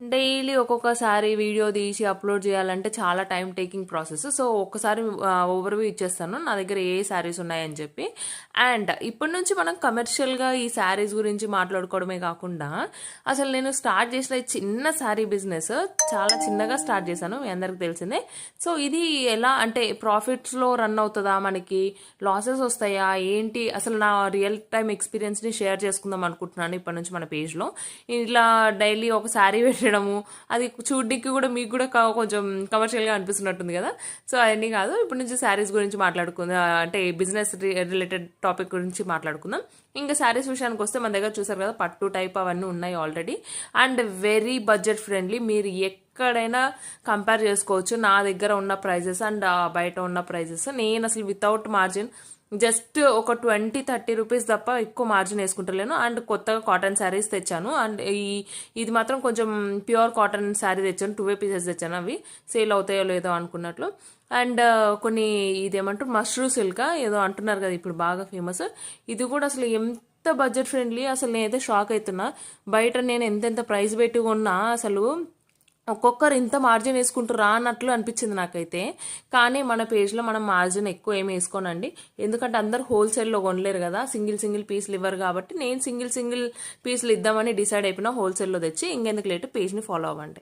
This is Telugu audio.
డైలీ ఒక్కొక్కసారి వీడియో తీసి అప్లోడ్ చేయాలంటే చాలా టైం టేకింగ్ ప్రాసెస్. సో ఒక్కసారి ఓవర్వ్యూ ఇచ్చేస్తాను నా దగ్గర ఏ శారీస్ ఉన్నాయని చెప్పి. అండ్ ఇప్పటి నుంచి మనం కమర్షియల్గా ఈ శారీస్ గురించి మాట్లాడుకోవడమే కాకుండా అసలు నేను స్టార్ట్ చేసిన ఈ చిన్న శారీ బిజినెస్ చాలా చిన్నగా స్టార్ట్ చేశాను, మీ అందరికి తెలిసిందే. సో ఇది ఎలా అంటే ప్రాఫిట్స్లో రన్ అవుతుందా, మనకి లాసెస్ వస్తాయా ఏంటి, అసలు నా రియల్ టైం ఎక్స్పీరియన్స్ని షేర్ చేసుకుందాం అనుకుంటున్నాను ఇప్పటి నుంచి మన పేజ్లో. ఇలా డైలీ ఒక శారీ పెట్టడము, అది చూడ్డానికి కూడా మీకు కూడా కొంచెం కమర్షియల్గా అనిపిస్తున్నట్టుంది కదా. సో అవన్నీ కాదు, ఇప్పటి నుంచి శారీస్ గురించి మాట్లాడుకుందాం, అంటే బిజినెస్ రిలేటెడ్ టాపిక్ గురించి మాట్లాడుకుందాం. ఇంకా శారీస్ విషయానికి వస్తే మన దగ్గర చూసారు కదా పట్టు టైప్ అవన్నీ ఉన్నాయి already. And very budget friendly, మీరు ఎక్కడైనా కంపేర్ చేసుకోవచ్చు నా దగ్గర ఉన్న ప్రైజెస్ అండ్ బయట ఉన్న ప్రైజెస్. నేను అసలు వితౌట్ మార్జిన్ జస్ట్ ఒక 20-30 రూపీస్ తప్ప ఎక్కువ మార్జిన్ వేసుకుంటలేను. అండ్ కొత్తగా కాటన్ శారీస్ తెచ్చాను. అండ్ ఇది మాత్రం కొంచెం ప్యూర్ కాటన్ శారీ తెచ్చాను, 2 పీసెస్ తెచ్చాను. అవి సేల్ అవుతాయో లేదో అనుకున్నట్లు. అండ్ కొన్ని ఇదేమంటారు మష్రూ సిల్క్ ఏదో అంటున్నారు కదా ఇప్పుడు బాగా ఫేమస్. ఇది కూడా అసలు ఎంత బడ్జెట్ ఫ్రెండ్లీ, అసలు నేనైతే షాక్ అవుతున్నా. బయట నేను ఎంతెంత ప్రైస్ పెట్టి కొన్నా అసలు ఒక్కొక్కరు ఇంత మార్జిన్ వేసుకుంటారా అన్నట్లు అనిపించింది నాకైతే. కానీ మన పేజ్లో మనం మార్జిన్ ఎక్కువ ఏమి వేసుకోనండి, ఎందుకంటే అందరు హోల్సేల్లో కొనలేరు కదా, సింగిల్ పీసులు ఇవ్వరు కాబట్టి నేను సింగిల్ పీసులు ఇద్దామని డిసైడ్ అయిపోయినా హోల్సేల్లో తెచ్చి. ఇంకెందుకు లేట్ పేజ్ని ఫాలో అవ్వండి.